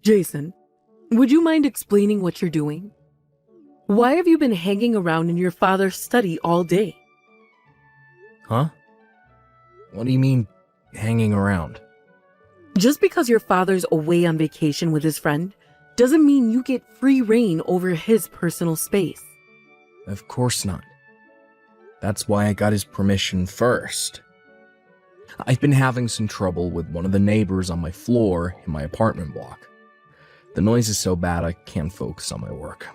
Jason, would you mind explaining what you're doing? Why have you been hanging around in your father's study all day? Huh? What do you mean, hanging around? Just because your father's away on vacation with his friend doesn't mean you get free reign over his personal space. Of course not. That's why I got his permission first. I've been having some trouble with one of the neighbors on my floor in my apartment block. The noise is so bad I can't focus on my work.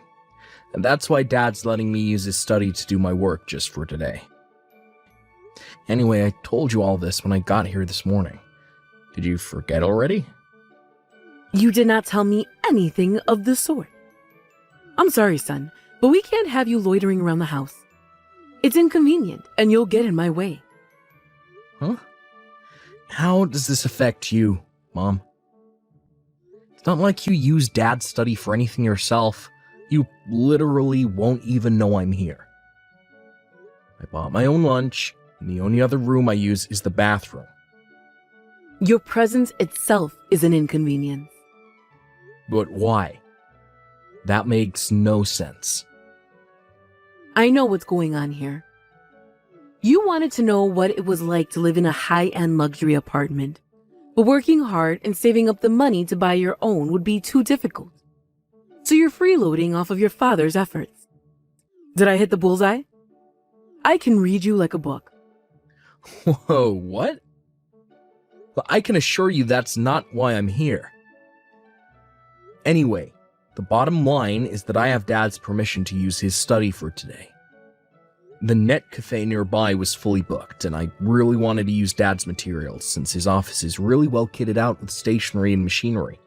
And that's why Dad's letting me use his study to do my work just for today. Anyway, I told you all this when I got here this morning. Did you forget already? You did not tell me anything of the sort. I'm sorry, son, but we can't have you loitering around the house. It's inconvenient, and you'll get in my way. Huh? How does this affect you, Mom? It's not like you use Dad's study for anything yourself. You literally won't even know I'm here. I bought my own lunch, and the only other room I use is the bathroom. Your presence itself is an inconvenience. But why? That makes no sense. I know what's going on here. You wanted to know what it was like to live in a high-end luxury apartment, but working hard and saving up the money to buy your own would be too difficult. So you're freeloading off of your father's efforts. Did I hit the bullseye? I can read you like a book. Whoa, what? But I can assure you that's not why I'm here. Anyway, the bottom line is that I have Dad's permission to use his study for today. The net cafe nearby was fully booked, and I really wanted to use Dad's materials since his office is really well kitted out with stationery and machinery.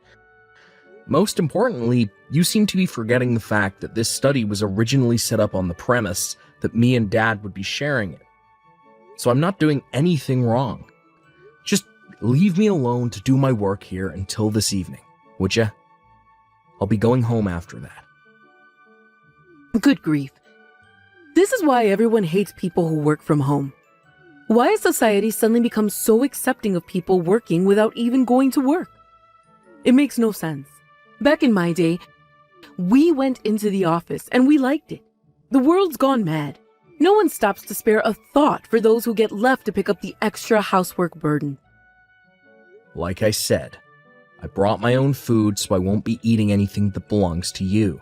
Most importantly, you seem to be forgetting the fact that this study was originally set up on the premise that me and Dad would be sharing it. So I'm not doing anything wrong. Just leave me alone to do my work here until this evening, would ya? I'll be going home after that. Good grief. This is why everyone hates people who work from home. Why has society suddenly become so accepting of people working without even going to work? It makes no sense. Back in my day, we went into the office and we liked it. The world's gone mad. No one stops to spare a thought for those who get left to pick up the extra housework burden. Like I said, I brought my own food so I won't be eating anything that belongs to you.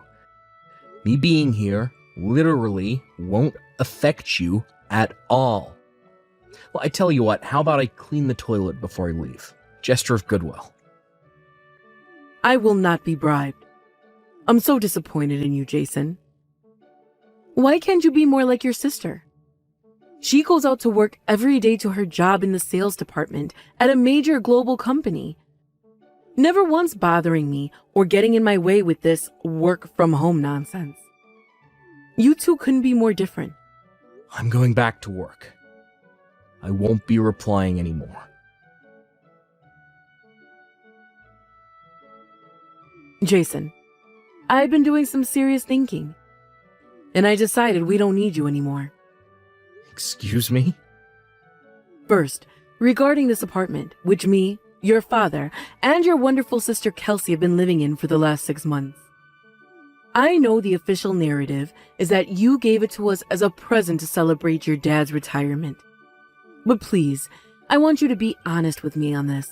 Me being here literally won't affect you at all. Well, I tell you what, how about I clean the toilet before I leave? Gesture of goodwill. I will not be bribed. I'm so disappointed in you, Jason. Why can't you be more like your sister? She goes out to work every day to her job in the sales department at a major global company, never once bothering me or getting in my way with this work from home nonsense. You two couldn't be more different. I'm going back to work. I won't be replying anymore. Jason, I've been doing some serious thinking, and I decided we don't need you anymore. Excuse me? First, regarding this apartment, which me, your father, and your wonderful sister Kelsey have been living in for the last 6 months. I know the official narrative is that you gave it to us as a present to celebrate your dad's retirement. But please, I want you to be honest with me on this.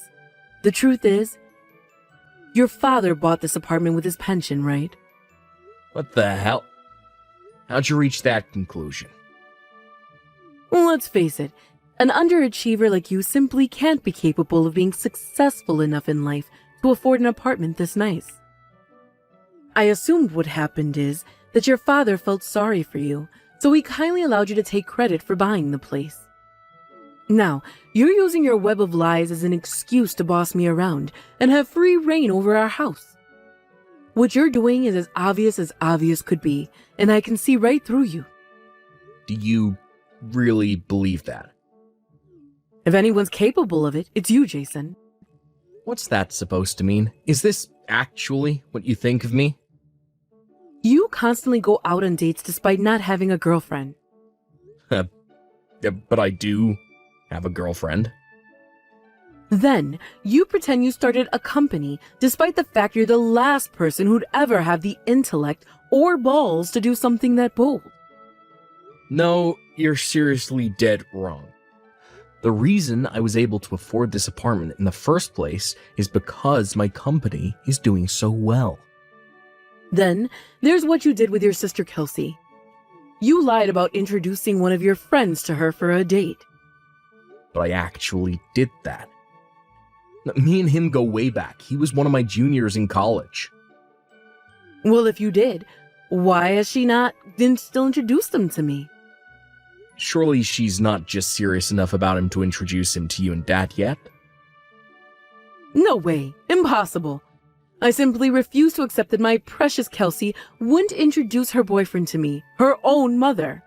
The truth is, your father bought this apartment with his pension, right? What the hell? How'd you reach that conclusion? Well, let's face it, an underachiever like you simply can't be capable of being successful enough in life to afford an apartment this nice. I assumed what happened is that your father felt sorry for you, so he kindly allowed you to take credit for buying the place. Now, you're using your web of lies as an excuse to boss me around and have free reign over our house. What you're doing is as obvious could be, and I can see right through you. Do you really believe that? If anyone's capable of it, it's you, Jason. What's that supposed to mean? Is this actually what you think of me? You constantly go out on dates despite not having a girlfriend. But I do have a girlfriend. Then, you pretend you started a company despite the fact you're the last person who'd ever have the intellect or balls to do something that bold. No, you're seriously dead wrong. The reason I was able to afford this apartment in the first place is because my company is doing so well. Then, there's what you did with your sister Kelsey. You lied about introducing one of your friends to her for a date. But I actually did that. Me and him go way back. He was one of my juniors in college. Well, if you did, why has she didn't still introduce them to me? Surely she's not just serious enough about him to introduce him to you and Dad yet? No way. Impossible. I simply refuse to accept that my precious Kelsey wouldn't introduce her boyfriend to me, her own mother.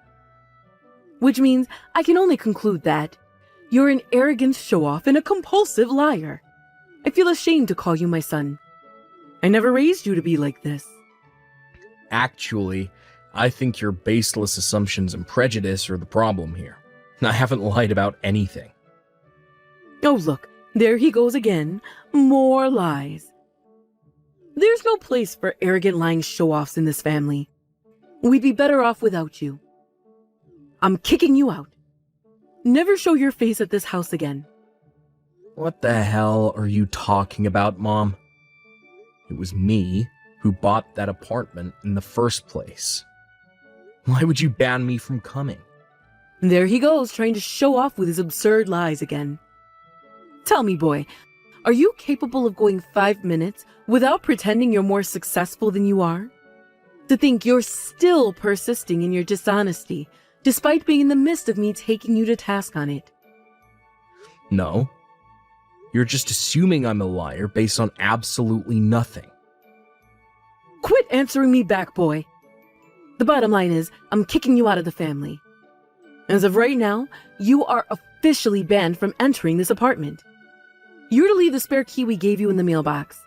Which means I can only conclude that you're an arrogant show-off and a compulsive liar. I feel ashamed to call you my son. I never raised you to be like this. Actually, I think your baseless assumptions and prejudice are the problem here. I haven't lied about anything. Oh, look, there he goes again. More lies. There's no place for arrogant lying show-offs in this family. We'd be better off without you. I'm kicking you out. Never show your face at this house again. What the hell are you talking about, Mom? It was me who bought that apartment in the first place. Why would you ban me from coming? There he goes, trying to show off with his absurd lies again. Tell me, boy, are you capable of going 5 minutes without pretending you're more successful than you are? To think you're still persisting in your dishonesty, despite being in the midst of me taking you to task on it. No. You're just assuming I'm a liar based on absolutely nothing. Quit answering me back, boy. The bottom line is, I'm kicking you out of the family. As of right now, you are officially banned from entering this apartment. You're to leave the spare key we gave you in the mailbox.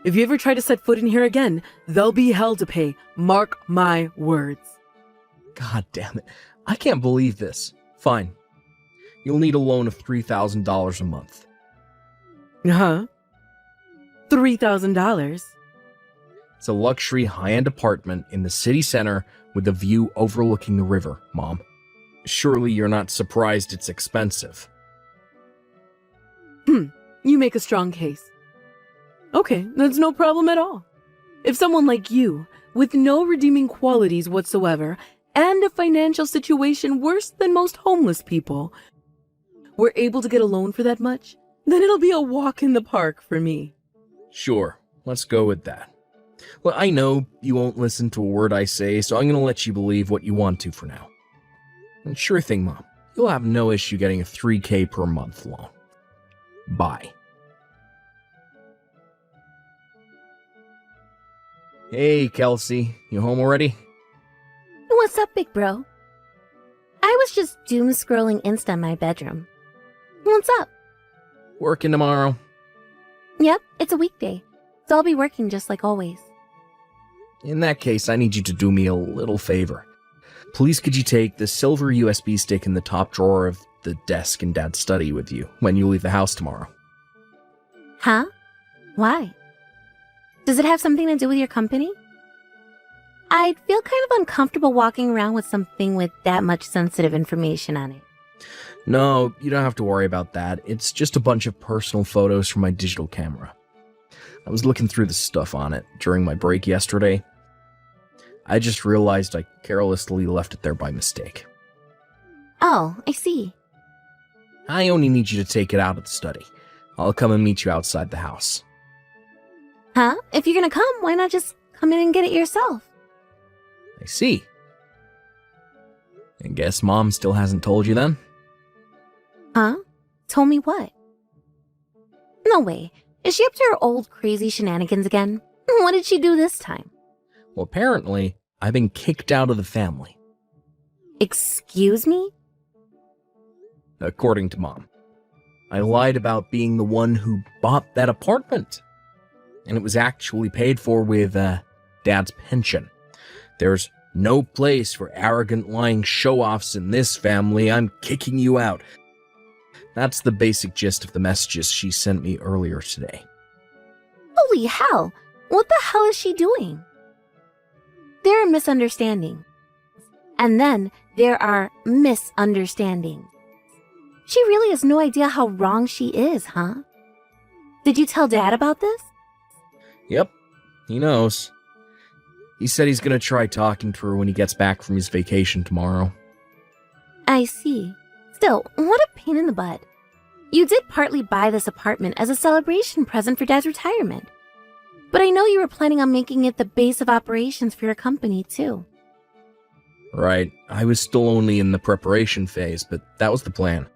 If you ever try to set foot in here again, there'll be hell to pay. Mark my words. God damn it. I can't believe this. Fine. You'll need a loan of $3,000 a month. Huh? $3,000? It's a luxury high-end apartment in the city center with a view overlooking the river, Mom. Surely you're not surprised it's expensive. You make a strong case. Okay, that's no problem at all. If someone like you, with no redeeming qualities whatsoever, and a financial situation worse than most homeless people, were able to get a loan for that much, then it'll be a walk in the park for me. Sure, let's go with that. Well, I know you won't listen to a word I say, so I'm going to let you believe what you want to for now. And sure thing, Mom. You'll have no issue getting a $3,000 per month loan. Bye. Hey, Kelsey. You home already? What's up, big bro? I was just doom scrolling Insta in my bedroom. What's up? Working tomorrow? Yep, it's a weekday, so I'll be working just like always. In that case, I need you to do me a little favor. Please could you take the silver USB stick in the top drawer of the desk in Dad's study with you when you leave the house tomorrow? Huh? Why? Does it have something to do with your company? I'd feel kind of uncomfortable walking around with something with that much sensitive information on it. No, you don't have to worry about that. It's just a bunch of personal photos from my digital camera. I was looking through the stuff on it during my break yesterday. I just realized I carelessly left it there by mistake. Oh, I see. I only need you to take it out of the study. I'll come and meet you outside the house. Huh? If you're gonna come, why not just come in and get it yourself? I see. I guess Mom still hasn't told you then? Huh? Told me what? No way. Is she up to her old crazy shenanigans again? What did she do this time? Well, apparently, I've been kicked out of the family. Excuse me? According to Mom. I lied about being the one who bought that apartment. And it was actually paid for with, Dad's pension. There's no place for arrogant lying show-offs in this family. I'm kicking you out. That's the basic gist of the messages she sent me earlier today. Holy hell! What the hell is she doing? There are misunderstandings. And then there are misunderstandings. She really has no idea how wrong she is, huh? Did you tell Dad about this? Yep, he knows. He said he's gonna try talking to her when he gets back from his vacation tomorrow. I see. Still, what a pain in the butt. You did partly buy this apartment as a celebration present for Dad's retirement. But I know you were planning on making it the base of operations for your company, too. Right, I was still only in the preparation phase, but that was the plan.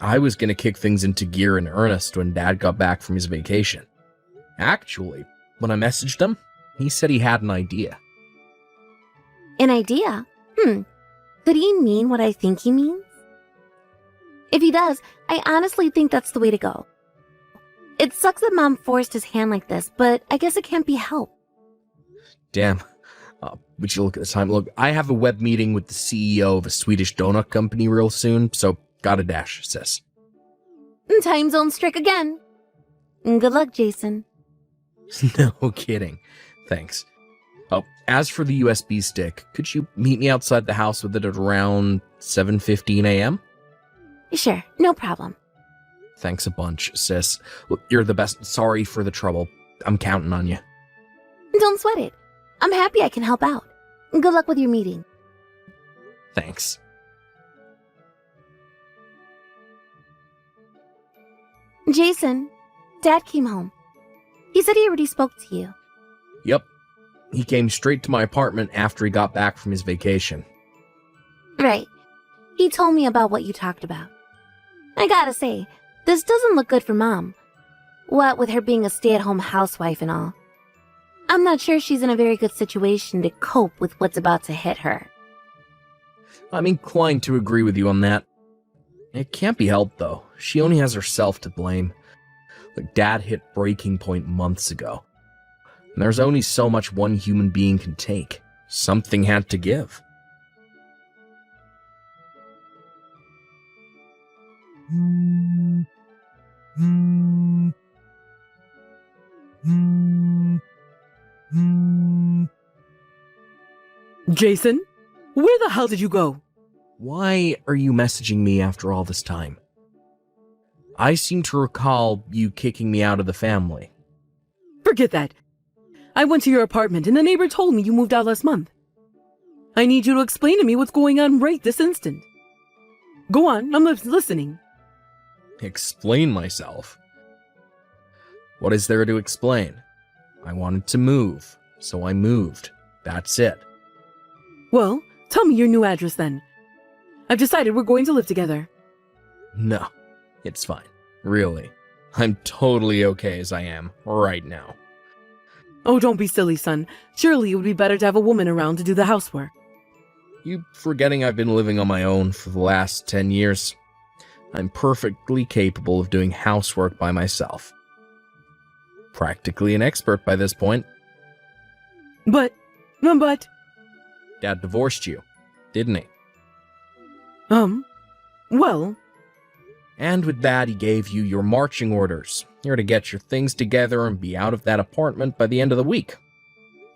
I was gonna kick things into gear in earnest when Dad got back from his vacation. Actually, when I messaged him, he said he had an idea. An idea? Could he mean what I think he means? If he does, I honestly think that's the way to go. It sucks that Mom forced his hand like this, but I guess it can't be helped. Damn. Would you look at the time? Look, I have a web meeting with the CEO of a Swedish donut company real soon, so gotta dash, sis. Time zone strict again. Good luck, Jason. No kidding. Thanks. Oh, as for the USB stick, could you meet me outside the house with it at around 7:15 a.m.? Sure, no problem. Thanks a bunch, sis. Look, you're the best. Sorry for the trouble. I'm counting on you. Don't sweat it. I'm happy I can help out. Good luck with your meeting. Thanks. Jason, Dad came home. He said he already spoke to you. Yep. He came straight to my apartment after he got back from his vacation. Right. He told me about what you talked about. I gotta say, this doesn't look good for Mom. What with her being a stay-at-home housewife and all. I'm not sure she's in a very good situation to cope with what's about to hit her. I'm inclined to agree with you on that. It can't be helped, though. She only has herself to blame. Like, Dad hit breaking point months ago. And there's only so much one human being can take. Something had to give. Jason, where the hell did you go? Why are you messaging me after all this time? I seem to recall you kicking me out of the family. Forget that. I went to your apartment and the neighbor told me you moved out last month. I need you to explain to me what's going on right this instant. Go on, I'm listening. Explain myself? What is there to explain? I wanted to move, so I moved. That's it. Well, tell me your new address then. I've decided we're going to live together. No, it's fine. Really. I'm totally okay as I am right now. Oh, don't be silly, son. Surely it would be better to have a woman around to do the housework. You forgetting I've been living on my own for the last 10 years. I'm perfectly capable of doing housework by myself. Practically an expert by this point. But... Dad divorced you, didn't he? Well... And with that, he gave you your marching orders. You're to get your things together and be out of that apartment by the end of the week.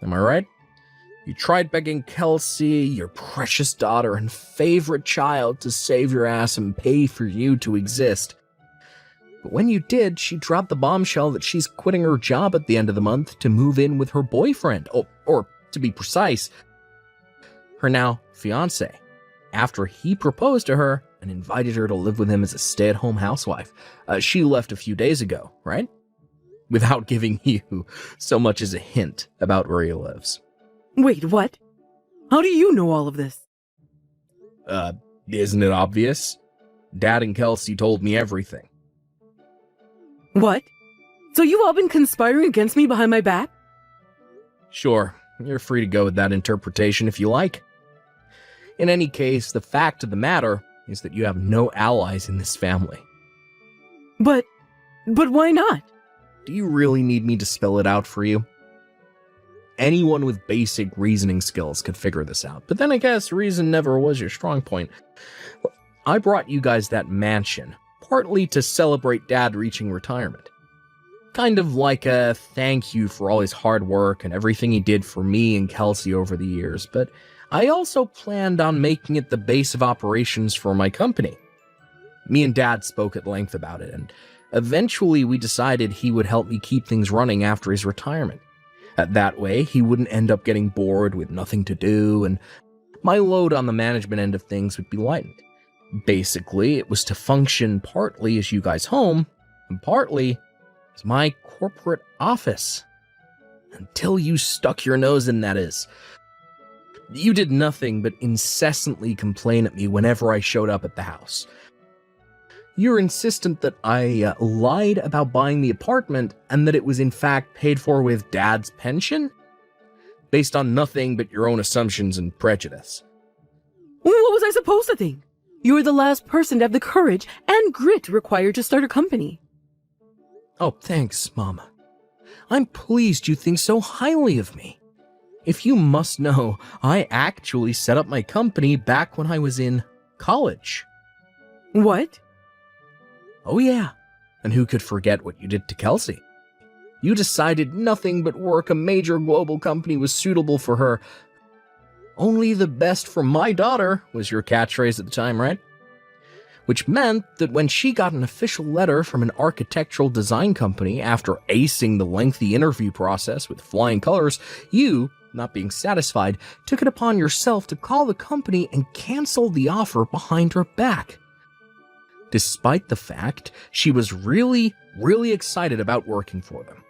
Am I right? You tried begging Kelsey, your precious daughter and favorite child, to save your ass and pay for you to exist. But when you did, she dropped the bombshell that she's quitting her job at the end of the month to move in with her boyfriend, or to be precise, her now fiancé, after he proposed to her and invited her to live with him as a stay-at-home housewife. She left a few days ago, right? Without giving you so much as a hint about where he lives. Wait, what? How do you know all of this? Isn't it obvious? Dad and Kelsey told me everything. What? So you've all been conspiring against me behind my back? Sure, you're free to go with that interpretation if you like. In any case, the fact of the matter is that you have no allies in this family. But why not? Do you really need me to spell it out for you? Anyone with basic reasoning skills could figure this out, but then I guess reason never was your strong point. I brought you guys that mansion partly to celebrate Dad reaching retirement. Kind of like a thank you for all his hard work and everything he did for me and Kelsey over the years, but I also planned on making it the base of operations for my company. Me and Dad spoke at length about it, and eventually we decided he would help me keep things running after his retirement. That way, he wouldn't end up getting bored with nothing to do, and my load on the management end of things would be lightened. Basically, it was to function partly as you guys' home, and partly as my corporate office. Until you stuck your nose in, that is. You did nothing but incessantly complain at me whenever I showed up at the house. You're insistent that I lied about buying the apartment and that it was in fact paid for with Dad's pension? Based on nothing but your own assumptions and prejudice. What was I supposed to think? You were the last person to have the courage and grit required to start a company. Oh, thanks, Mama. I'm pleased you think so highly of me. If you must know, I actually set up my company back when I was in college. What? Oh yeah, and who could forget what you did to Kelsey? You decided nothing but work a major global company was suitable for her. Only the best for my daughter was your catchphrase at the time, right? Which meant that when she got an official letter from an architectural design company after acing the lengthy interview process with flying colors, you, not being satisfied, took it upon yourself to call the company and cancel the offer behind her back. Despite the fact she was really excited about working for them.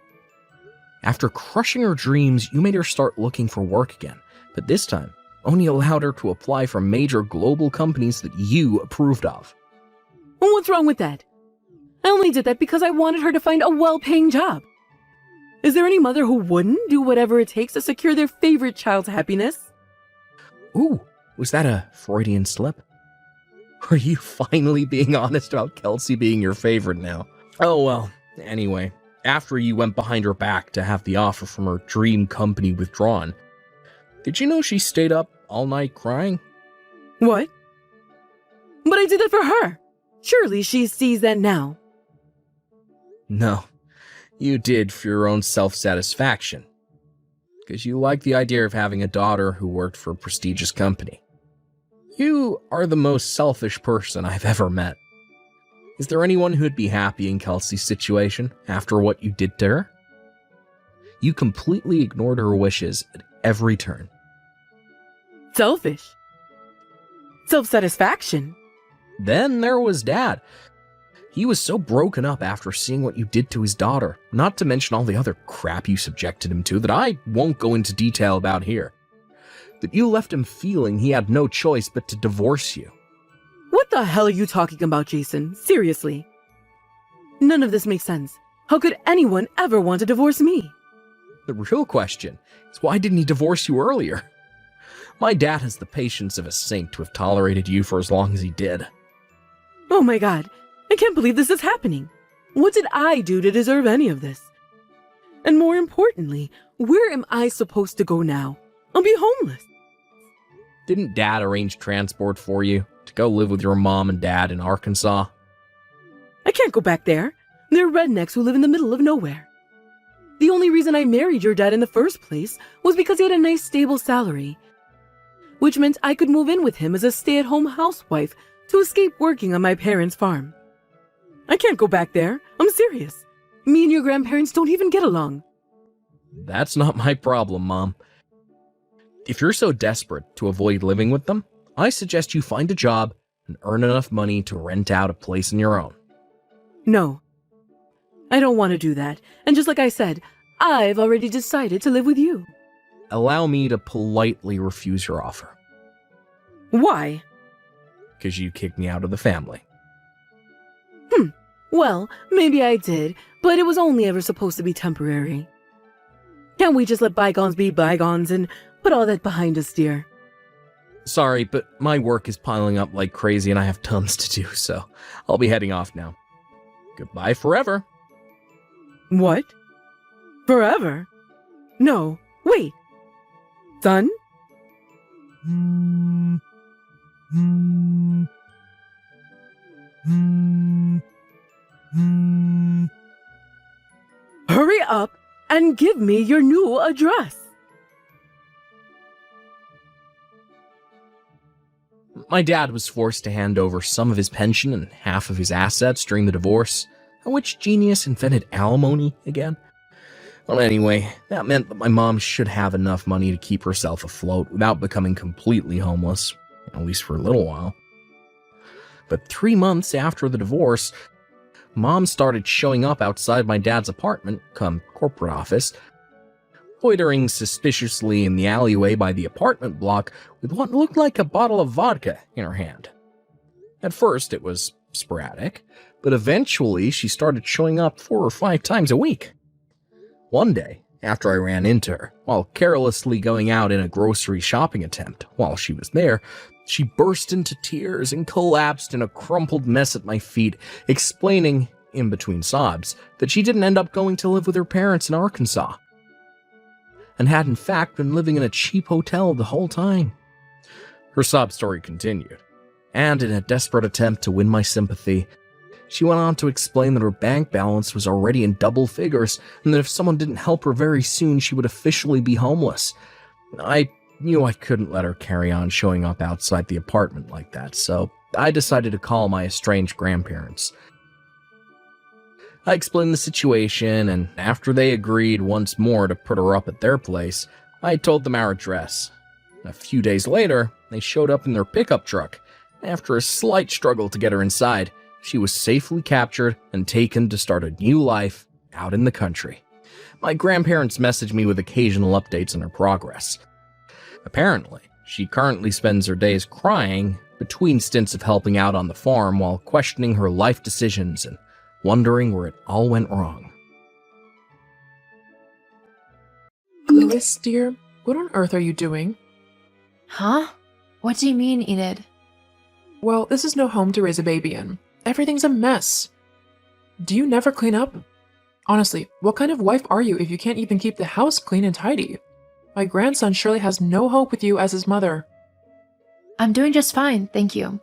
After crushing her dreams, you made her start looking for work again, but this time only allowed her to apply for major global companies that you approved of. What's wrong with that? I only did that because I wanted her to find a well-paying job. Is there any mother who wouldn't do whatever it takes to secure their favorite child's happiness? Ooh, was that a Freudian slip? Are you finally being honest about Kelsey being your favorite now? Oh well, anyway, after you went behind her back to have the offer from her dream company withdrawn, did you know she stayed up all night crying? What? But I did that for her. Surely she sees that now. No, you did for your own self-satisfaction. Because you like the idea of having a daughter who worked for a prestigious company. You are the most selfish person I've ever met. Is there anyone who'd be happy in Kelsey's situation after what you did to her? You completely ignored her wishes at every turn. Selfish. Self-satisfaction. Then there was Dad. He was so broken up after seeing what you did to his daughter, not to mention all the other crap you subjected him to that I won't go into detail about here, that you left him feeling he had no choice but to divorce you. What the hell are you talking about, Jason? Seriously. None of this makes sense. How could anyone ever want to divorce me? The real question is, why didn't he divorce you earlier? My dad has the patience of a saint to have tolerated you for as long as he did. Oh my god, I can't believe this is happening. What did I do to deserve any of this? And more importantly, where am I supposed to go now? I'll be homeless. Didn't Dad arrange transport for you to go live with your mom and dad in Arkansas? I can't go back there. They're rednecks who live in the middle of nowhere. The only reason I married your dad in the first place was because he had a nice stable salary, which meant I could move in with him as a stay-at-home housewife to escape working on my parents' farm. I can't go back there. I'm serious. Me and your grandparents don't even get along. That's not my problem, Mom. If you're so desperate to avoid living with them, I suggest you find a job and earn enough money to rent out a place on your own. No. I don't want to do that. And just like I said, I've already decided to live with you. Allow me to politely refuse your offer. Why? Because you kicked me out of the family. Well, maybe I did, but it was only ever supposed to be temporary. Can't we just let bygones be bygones and put all that behind us, dear? Sorry, but my work is piling up like crazy and I have tons to do, so I'll be heading off now. Goodbye forever. What? Forever? No, wait. Son? up and give me your new address. My dad was forced to hand over some of his pension and half of his assets during the divorce. Which genius invented alimony again? Well, anyway, that meant that my mom should have enough money to keep herself afloat without becoming completely homeless, at least for a little while. But 3 months after the divorce, Mom started showing up outside my dad's apartment, come corporate office, loitering suspiciously in the alleyway by the apartment block with what looked like a bottle of vodka in her hand. At first, it was sporadic, but eventually she started showing up 4 or 5 times a week. One day, after I ran into her, while carelessly going out in a grocery shopping attempt while she was there, she burst into tears and collapsed in a crumpled mess at my feet, explaining, in between sobs, that she didn't end up going to live with her parents in Arkansas, and had in fact been living in a cheap hotel the whole time. Her sob story continued, and in a desperate attempt to win my sympathy, she went on to explain that her bank balance was already in double figures, and that if someone didn't help her very soon, she would officially be homeless. I knew I couldn't let her carry on showing up outside the apartment like that, so I decided to call my estranged grandparents. I explained the situation, and after they agreed once more to put her up at their place, I told them our address. A few days later, they showed up in their pickup truck. After a slight struggle to get her inside, she was safely captured and taken to start a new life out in the country. My grandparents messaged me with occasional updates on her progress. Apparently, she currently spends her days crying between stints of helping out on the farm while questioning her life decisions and wondering where it all went wrong. Louis, dear, what on earth are you doing? Huh? What do you mean, Enid? Well, this is no home to raise a baby in. Everything's a mess. Do you never clean up? Honestly, what kind of wife are you if you can't even keep the house clean and tidy? My grandson surely has no hope with you as his mother. I'm doing just fine, thank you.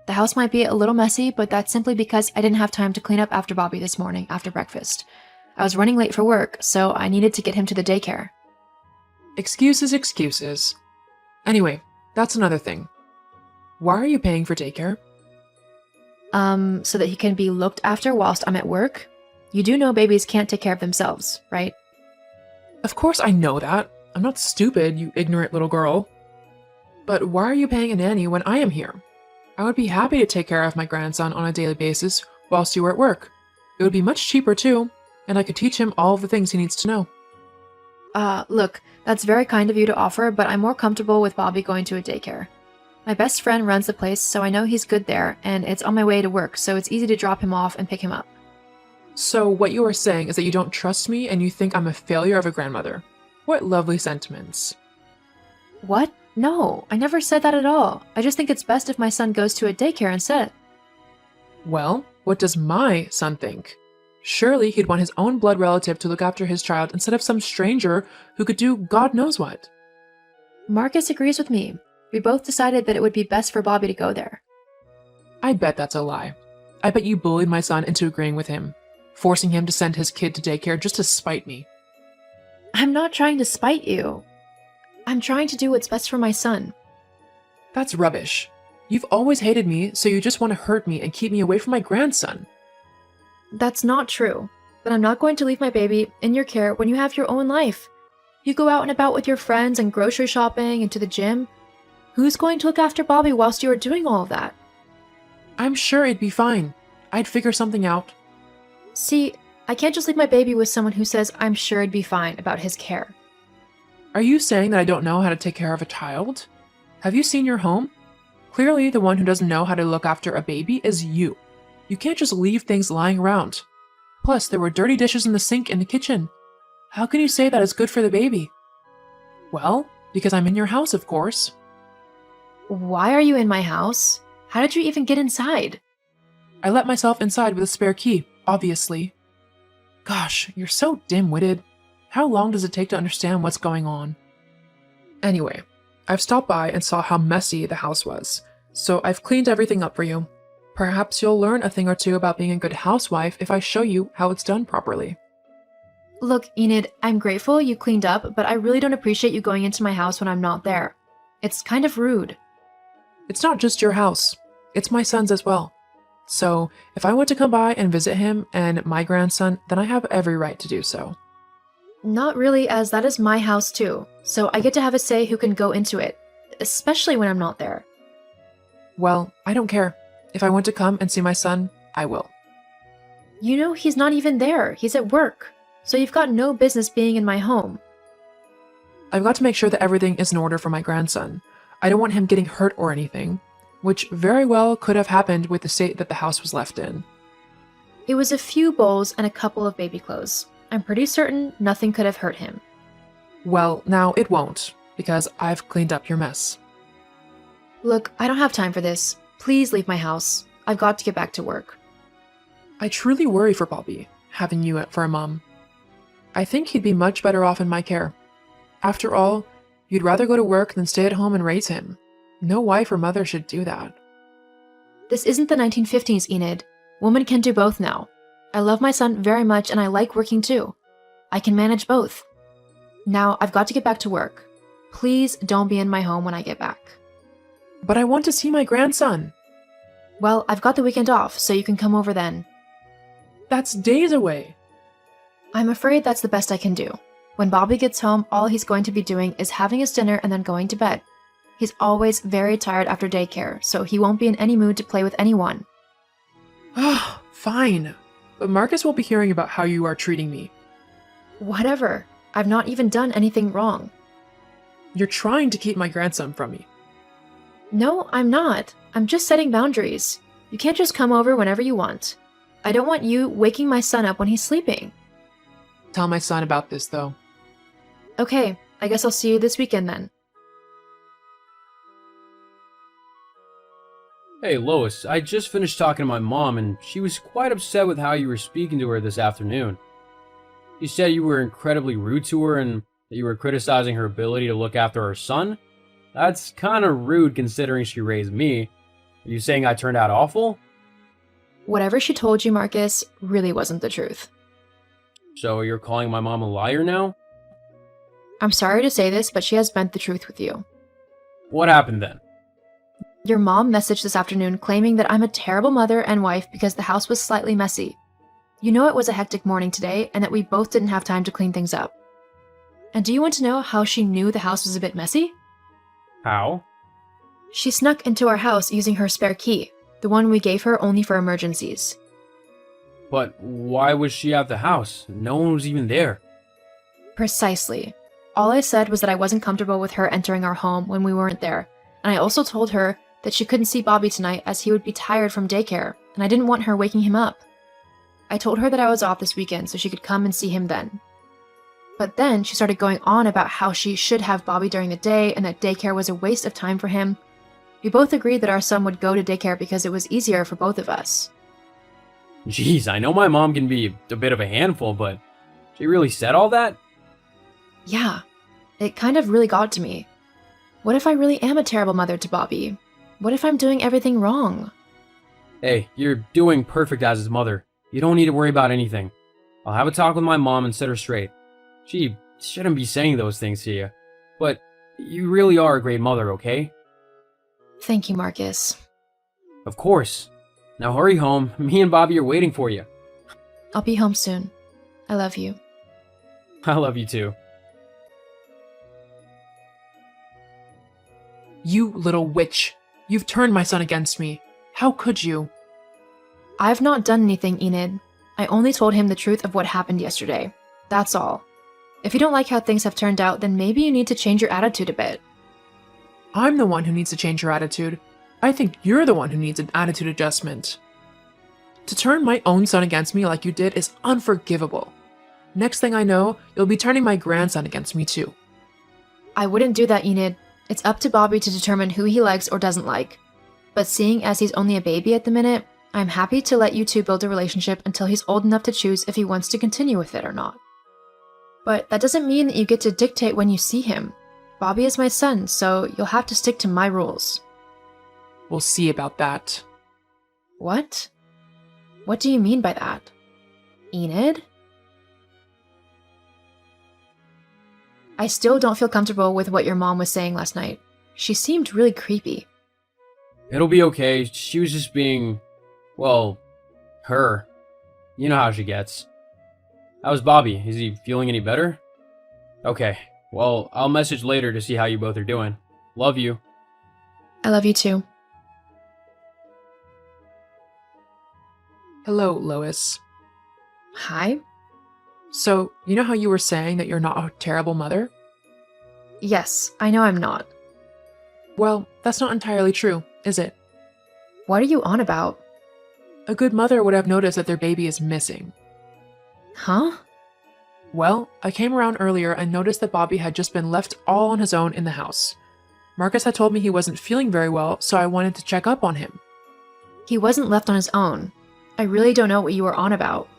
The house might be a little messy, but that's simply because I didn't have time to clean up after Bobby this morning after breakfast. I was running late for work, so I needed to get him to the daycare. Excuses, excuses. Anyway, that's another thing. Why are you paying for daycare? So that he can be looked after whilst I'm at work? You do know babies can't take care of themselves, right? Of course I know that. I'm not stupid, you ignorant little girl. But why are you paying a nanny when I am here? I would be happy to take care of my grandson on a daily basis whilst you were at work. It would be much cheaper too, and I could teach him all of the things he needs to know. Look, that's very kind of you to offer, but I'm more comfortable with Bobby going to a daycare. My best friend runs the place, so I know he's good there, and it's on my way to work, so it's easy to drop him off and pick him up. So what you are saying is that you don't trust me and you think I'm a failure of a grandmother. What lovely sentiments. What? No, I never said that at all. I just think it's best if my son goes to a daycare instead. Well, what does my son think? Surely he'd want his own blood relative to look after his child instead of some stranger who could do God knows what. Marcus agrees with me. We both decided that it would be best for Bobby to go there. I bet that's a lie. I bet you bullied my son into agreeing with him, forcing him to send his kid to daycare just to spite me. I'm not trying to spite you. I'm trying to do what's best for my son. That's rubbish. You've always hated me, so you just want to hurt me and keep me away from my grandson. That's not true. But I'm not going to leave my baby in your care when you have your own life. You go out and about with your friends and grocery shopping and to the gym. Who's going to look after Bobby whilst you are doing all of that? I'm sure it'd be fine. I'd figure something out. See, I can't just leave my baby with someone who says I'm sure it'd be fine about his care. Are you saying that I don't know how to take care of a child? Have you seen your home? Clearly, the one who doesn't know how to look after a baby is you. You can't just leave things lying around. Plus, there were dirty dishes in the sink in the kitchen. How can you say that is good for the baby? Well, because I'm in your house, of course. Why are you in my house? How did you even get inside? I let myself inside with a spare key, obviously. Gosh, you're so dim-witted. How long does it take to understand what's going on? Anyway, I've stopped by and saw how messy the house was, so I've cleaned everything up for you. Perhaps you'll learn a thing or two about being a good housewife if I show you how it's done properly. Look, Enid, I'm grateful you cleaned up, but I really don't appreciate you going into my house when I'm not there. It's kind of rude. It's not just your house, it's my son's as well. So, if I want to come by and visit him and my grandson, then I have every right to do so. Not really, as that is my house too, so I get to have a say who can go into it, especially when I'm not there. Well, I don't care. If I want to come and see my son, I will. You know, he's not even there, he's at work, so you've got no business being in my home. I've got to make sure that everything is in order for my grandson. I don't want him getting hurt or anything, which very well could have happened with the state that the house was left in. It was a few bowls and a couple of baby clothes. I'm pretty certain nothing could have hurt him. Well, now it won't, because I've cleaned up your mess. Look, I don't have time for this. Please leave my house. I've got to get back to work. I truly worry for Bobby, having you for a mom. I think he'd be much better off in my care. After all, you'd rather go to work than stay at home and raise him. No wife or mother should do that. This isn't the 1950s, Enid. Women can do both now. I love my son very much and I like working too. I can manage both. Now, I've got to get back to work. Please don't be in my home when I get back. But I want to see my grandson. Well, I've got the weekend off, so you can come over then. That's days away. I'm afraid that's the best I can do. When Bobby gets home, all he's going to be doing is having his dinner and then going to bed. He's always very tired after daycare, so he won't be in any mood to play with anyone. Fine. But Marcus will be hearing about how you are treating me. Whatever. I've not even done anything wrong. You're trying to keep my grandson from me. No, I'm not. I'm just setting boundaries. You can't just come over whenever you want. I don't want you waking my son up when he's sleeping. Tell my son about this, though. Okay, I guess I'll see you this weekend then. Hey, Lois, I just finished talking to my mom, and she was quite upset with how you were speaking to her this afternoon. She said you were incredibly rude to her and that you were criticizing her ability to look after her son. That's kind of rude considering she raised me. Are you saying I turned out awful? Whatever she told you, Marcus, really wasn't the truth. So you're calling my mom a liar now? I'm sorry to say this, but she has bent the truth with you. What happened then? Your mom messaged this afternoon claiming that I'm a terrible mother and wife because the house was slightly messy. You know it was a hectic morning today and that we both didn't have time to clean things up. And do you want to know how she knew the house was a bit messy? How? She snuck into our house using her spare key, the one we gave her only for emergencies. But why was she at the house? No one was even there. Precisely. All I said was that I wasn't comfortable with her entering our home when we weren't there, and I also told her that she couldn't see Bobby tonight as he would be tired from daycare, and I didn't want her waking him up. I told her that I was off this weekend so she could come and see him then. But then she started going on about how she should have Bobby during the day and that daycare was a waste of time for him. We both agreed that our son would go to daycare because it was easier for both of us. Jeez, I know my mom can be a bit of a handful, but she really said all that? Yeah, it kind of really got to me. What if I really am a terrible mother to Bobby? What if I'm doing everything wrong? Hey, you're doing perfect as his mother. You don't need to worry about anything. I'll have a talk with my mom and set her straight. She shouldn't be saying those things to you. But you really are a great mother, okay? Thank you, Marcus. Of course. Now hurry home. Me and Bobby are waiting for you. I'll be home soon. I love you. I love you too. You little witch. You've turned my son against me. How could you? I've not done anything, Enid. I only told him the truth of what happened yesterday. That's all. If you don't like how things have turned out, then maybe you need to change your attitude a bit. I'm the one who needs to change your attitude. I think you're the one who needs an attitude adjustment. To turn my own son against me like you did is unforgivable. Next thing I know, you'll be turning my grandson against me too. I wouldn't do that, Enid. It's up to Bobby to determine who he likes or doesn't like. But seeing as he's only a baby at the minute, I'm happy to let you two build a relationship until he's old enough to choose if he wants to continue with it or not. But that doesn't mean that you get to dictate when you see him. Bobby is my son, so you'll have to stick to my rules. We'll see about that. What? What do you mean by that? Enid? I still don't feel comfortable with what your mom was saying last night. She seemed really creepy. It'll be okay. She was just being, well, her. You know how she gets. How's Bobby? Is he feeling any better? Okay. Well, I'll message later to see how you both are doing. Love you. I love you too. Hello, Lois. Hi? So, you know how you were saying that you're not a terrible mother? Yes, I know I'm not. Well, that's not entirely true, is it? What are you on about? A good mother would have noticed that their baby is missing. Huh? Well, I came around earlier and noticed that Bobby had just been left all on his own in the house. Marcus had told me he wasn't feeling very well, so I wanted to check up on him. He wasn't left on his own. I really don't know what you were on about.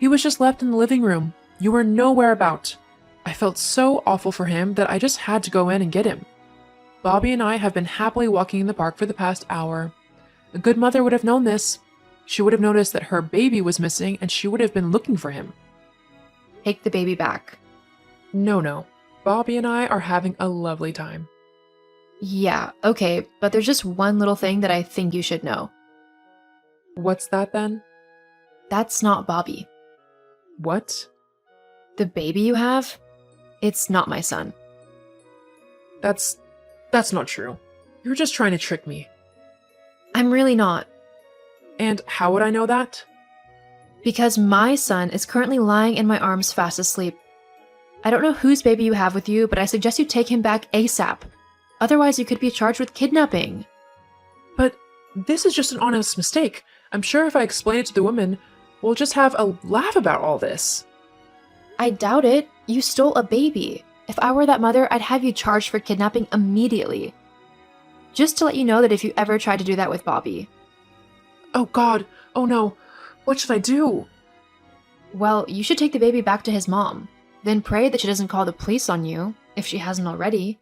He was just left in the living room. You were nowhere about. I felt so awful for him that I just had to go in and get him. Bobby and I have been happily walking in the park for the past hour. A good mother would have known this. She would have noticed that her baby was missing and she would have been looking for him. Take the baby back. No. Bobby and I are having a lovely time. Yeah, okay, but there's just one little thing that I think you should know. What's that then? That's not Bobby. What? The baby you have? It's not my son. That's not true. You're just trying to trick me. I'm really not. And how would I know that? Because my son is currently lying in my arms fast asleep. I don't know whose baby you have with you, but I suggest you take him back ASAP. Otherwise, you could be charged with kidnapping. But this is just an honest mistake. I'm sure if I explain it to the woman, we'll just have a laugh about all this. I doubt it. You stole a baby. If I were that mother, I'd have you charged for kidnapping immediately. Just to let you know that if you ever try to do that with Bobby. Oh God. Oh no. What should I do? Well, you should take the baby back to his mom. Then pray that she doesn't call the police on you, if she hasn't already.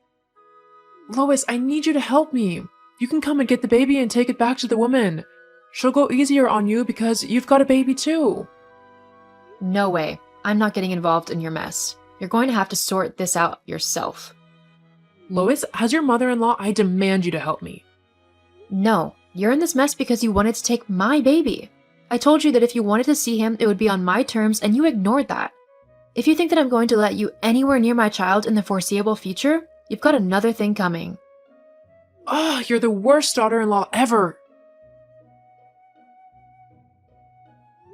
Lois, I need you to help me. You can come and get the baby and take it back to the woman. She'll go easier on you because you've got a baby too. No way. I'm not getting involved in your mess. You're going to have to sort this out yourself. Lois, as your mother-in-law, I demand you to help me. No, you're in this mess because you wanted to take my baby. I told you that if you wanted to see him, it would be on my terms, and you ignored that. If you think that I'm going to let you anywhere near my child in the foreseeable future, you've got another thing coming. Oh, you're the worst daughter-in-law ever.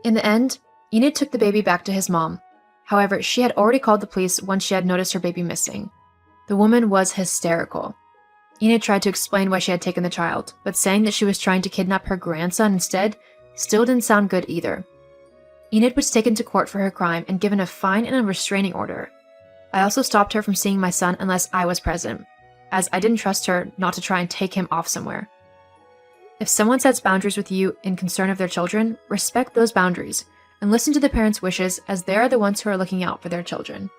In the end, Enid took the baby back to his mom. However, she had already called the police once she had noticed her baby missing. The woman was hysterical. Enid tried to explain why she had taken the child, but saying that she was trying to kidnap her grandson instead still didn't sound good either. Enid was taken to court for her crime and given a fine and a restraining order. I also stopped her from seeing my son unless I was present, as I didn't trust her not to try and take him off somewhere. If someone sets boundaries with you in concern of their children, respect those boundaries and listen to the parents' wishes, as they are the ones who are looking out for their children.